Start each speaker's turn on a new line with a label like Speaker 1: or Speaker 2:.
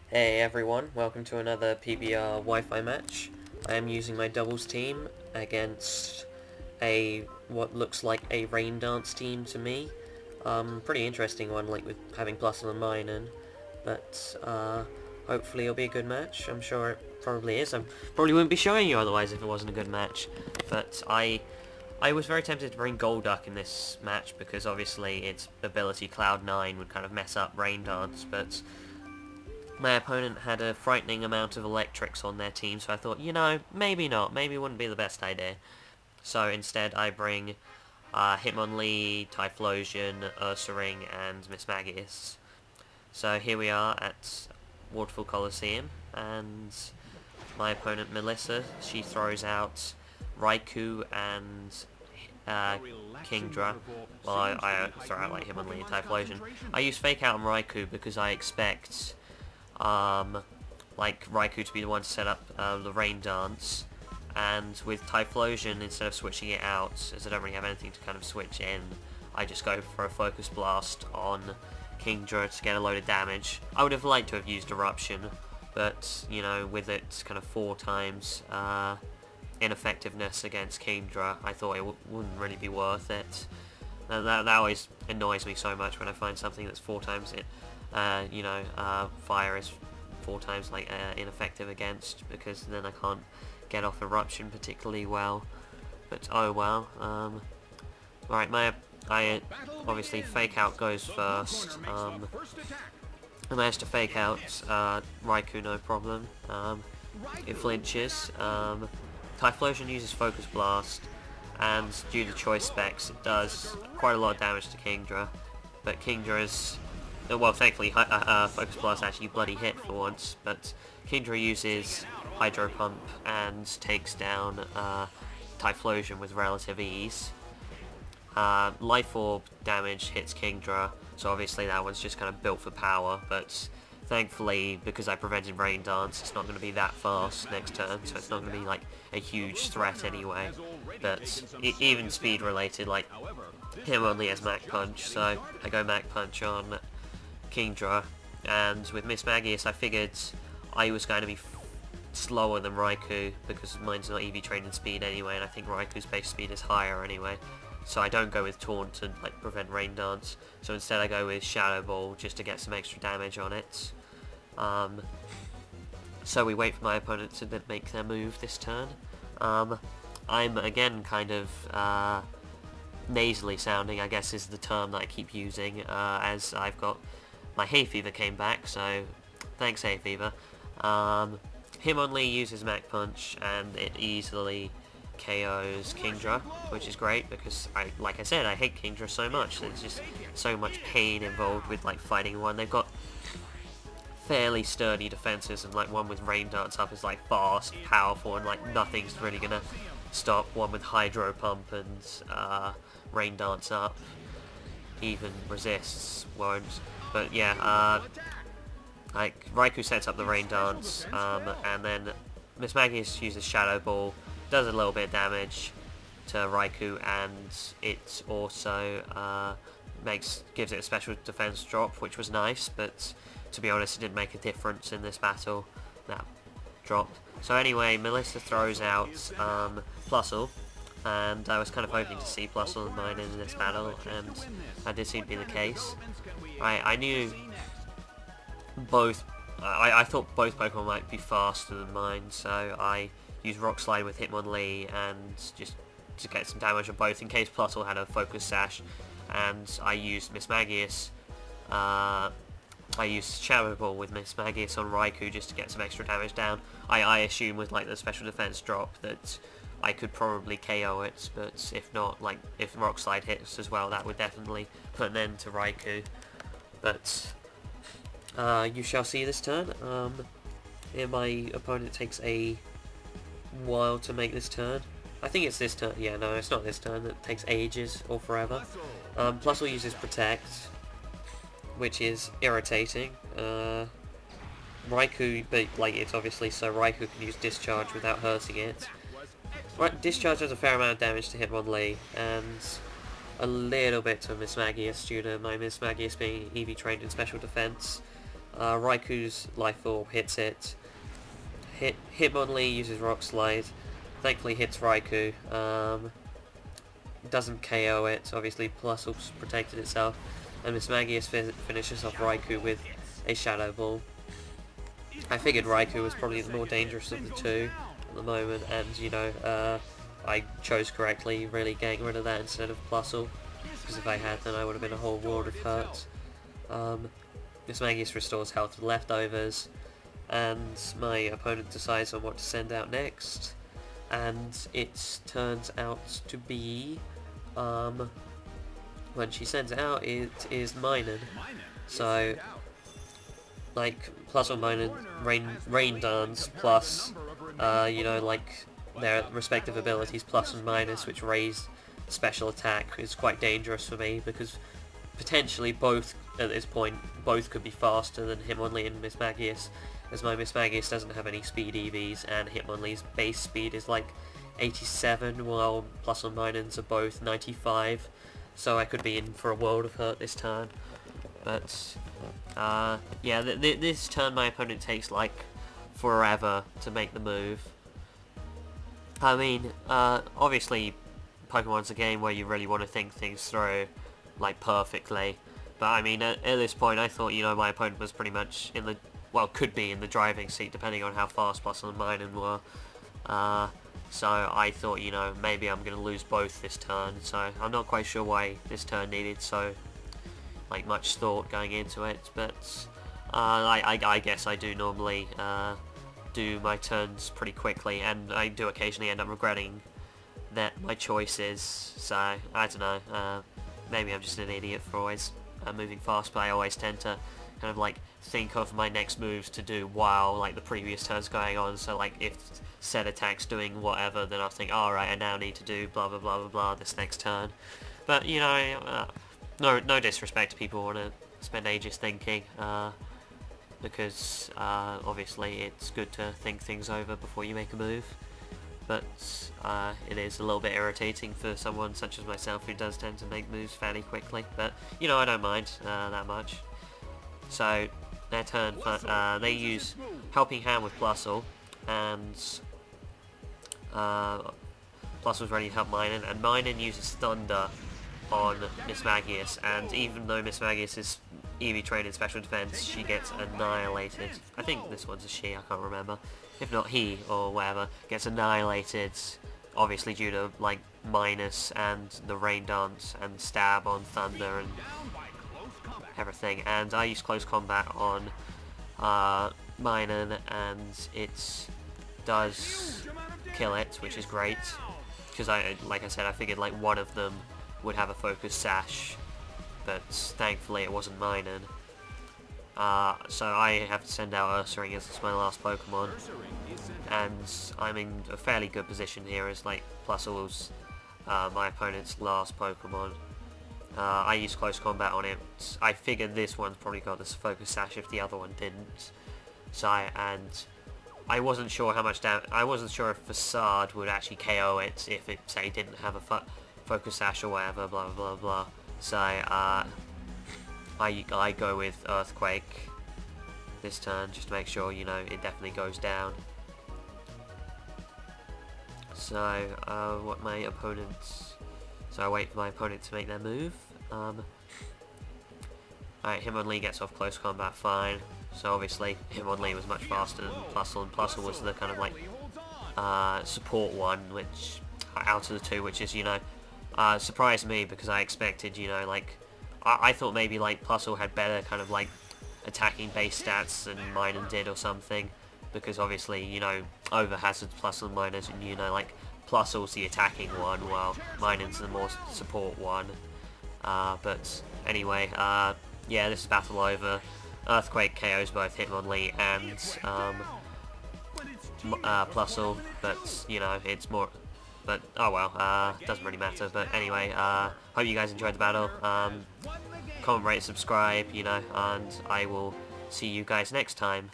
Speaker 1: Hey everyone, welcome to another PBR Wi-Fi match. I am using my doubles team against what looks like a rain dance team to me. Pretty interesting one, like with having Plusle and Minun, but hopefully it'll be a good match. I'm sure it probably is. I probably wouldn't be showing you otherwise if it wasn't a good match. But I was very tempted to bring Golduck in this match because obviously its ability Cloud9 would kind of mess up Rain Dance, but my opponent had a frightening amount of electrics on their team, so I thought, you know, maybe not. Maybe it wouldn't be the best idea. So instead I bring Hitmonlee, Typhlosion, Ursaring, and Mismagius. So here we are at Waterfall Coliseum, and my opponent Melissa, she throws out Raikou and Kingdra. Well, I throw out like Hitmonlee and Typhlosion. I use Fake Out on Raikou because I expect like Raikou to be the one to set up the Rain Dance, and with Typhlosion, instead of switching it out, as I don't really have anything to kind of switch in, I just go for a Focus Blast on Kingdra to get a load of damage. I would have liked to have used Eruption, but, you know, with its kind of 4 times ineffectiveness against Kingdra, I thought it wouldn't really be worth it. That always annoys me so much when I find something that's 4 times it. Fire is 4 times like ineffective against, because then I can't get off Eruption particularly well. But oh well. Right, I obviously Fake Out goes first. I managed to Fake Out Raikou, no problem. It flinches. Typhlosion uses Focus Blast, and due to choice specs, it does quite a lot of damage to Kingdra. But Kingdra is, well, thankfully, Focus Blast actually bloody hit for once, but Kingdra uses Hydro Pump and takes down Typhlosion with relative ease. Life Orb damage hits Kingdra, so obviously that one's just kind of built for power, but thankfully, because I prevented Rain Dance, it's not going to be that fast next turn, so it's not going to be like a huge threat anyway. But even speed related, like Hitmonlee has Mach Punch, so I go Mach Punch on Kingdra, and with Mismagius I figured I was going to be slower than Raikou because mine's not EV trained in speed anyway, and I think Raikou's base speed is higher anyway. So I don't go with Taunt to like prevent Rain Dance, so instead I go with Shadow Ball just to get some extra damage on it. So we wait for my opponent to make their move this turn. I'm again kind of nasally sounding, I guess is the term that I keep using, as I've got my hay fever came back, so thanks hay fever. Hitmonlee uses Mach Punch and it easily KOs Kingdra, which is great because like I said, I hate Kingdra so much. There's just so much pain involved with like fighting one. They've got fairly sturdy defenses, and like one with Rain Dance up is like fast, powerful, and like nothing's really gonna stop one with Hydro Pump and Rain Dance up. Even resists won't. But yeah, like Raikou sets up the Rain Dance, and then Mismagius uses Shadow Ball, does a little bit of damage to Raikou, and it also gives it a special defense drop, which was nice, but to be honest it didn't make a difference in this battle, that drop. So anyway, Melissa throws out Plusle, and I was kind of hoping to see Plusle and Minun in this battle, and that did seem to be the case. I knew both, I thought both Pokemon might be faster than mine, so I used Rock Slide with Hitmonlee and just to get some damage on both in case Plusle had a Focus Sash, and I used Mismagius. I used Shadow Ball with Mismagius on Raikou just to get some extra damage down. I assume with like the special defense drop that I could probably KO it, but if not, like if Rock Slide hits as well, that would definitely put an end to Raikou. But you shall see this turn. Here my opponent takes a while to make this turn. I think it's this turn. Yeah, no, it's not this turn. It takes ages or forever. Plusle uses Protect, which is irritating. Raikou, but like it's obviously so Raikou can use Discharge without hurting it. Right, Discharge does a fair amount of damage to Hitmonlee, and a little bit to Mismagius due to my Mismagius being EV trained in special defense. Raikou's Life Orb hits it. Hitmonlee uses Rock Slide. Thankfully hits Raikou. Doesn't KO it. Obviously Plusle's protected itself. And Mismagius finishes off Raikou with a Shadow Ball. I figured Raikou was probably the more dangerous of the two at the moment, and you know, I chose correctly, really getting rid of that instead of Plusle, because if I had, then I would have been a whole world of hurt. Mismagius restores health with leftovers, and my opponent decides on what to send out next, and it turns out to be, when she sends it out, it is Minun. So, like, Plusle Minun, Rain Dance, plus, you know, like, their respective abilities, plus and minus, which raise special attack, is quite dangerous for me, because potentially both, at this point, both could be faster than Hitmonlee and Mismagius, as my Mismagius doesn't have any speed EVs, and Hitmonlee's base speed is like 87, while Plusle and Minun's are both 95, so I could be in for a world of hurt this turn. But, yeah, this turn my opponent takes, like, forever to make the move. I mean, obviously, Pokemon's a game where you really want to think things through, like, perfectly. But, I mean, at this point, I thought, you know, my opponent was pretty much in the, well, could be in the driving seat, depending on how fast Plusle and Minun were. So I thought, you know, maybe I'm going to lose both this turn. So I'm not quite sure why this turn needed so, like, much thought going into it. But I guess I do normally do my turns pretty quickly, and I do occasionally end up regretting that my choices. So I don't know. Maybe I'm just an idiot for always moving fast, but I always tend to kind of like think of my next moves to do while like the previous turn's going on. So like if said attack's doing whatever, then I'll think, alright, I now need to do blah blah blah blah blah this next turn. But you know, no disrespect to people who want to spend ages thinking, because obviously it's good to think things over before you make a move. But it is a little bit irritating for someone such as myself who does tend to make moves fairly quickly. But, you know, I don't mind that much. So, their turn, they use Helping Hand with Plusle, and Plusle's ready to help Minun, and Minun uses Thunder on Mismagius, and even though Mismagius is EV trained in special defense, she gets annihilated. I think this one's a she, I can't remember. If not he, or whatever, gets annihilated, obviously due to, like, minus and the Rain Dance and stab on Thunder and everything. And I use Close Combat on Minun, and it does kill it, which is great, because like I said, I figured, like, one of them would have a Focus Sash, but thankfully it wasn't Minun. So I have to send out Ursaring as it's my last Pokemon, and I'm in a fairly good position here as like Plusle's my opponent's last Pokemon. I used Close Combat on it. I figured this one's probably got this Focus Sash if the other one didn't. So I wasn't sure how much damage. I wasn't sure if Facade would actually KO it if it say didn't have a Focus Sash or whatever. Blah blah blah blah. So I go with Earthquake this turn, just to make sure, you know, it definitely goes down. So, what my opponent... So I wait for my opponent to make their move. Alright, Hitmonlee gets off Close Combat fine. So obviously, Hitmonlee was much faster than Plusle, and Plusle was the kind of like, support one, which, out of the two, which is, you know, surprised me, because I expected, you know, like, I thought maybe like Plusle had better kind of like attacking base stats than Minun did or something, because obviously, you know, over hazards Plusle and Minun, and you know, like Plusle's the attacking one while Minun's the more support one. But anyway, yeah, this is battle over. Earthquake KOs both Hitmonlee and Plusle, but you know, it's more. But, oh well, doesn't really matter. But anyway, hope you guys enjoyed the battle. Comment, rate, subscribe, you know, and I will see you guys next time.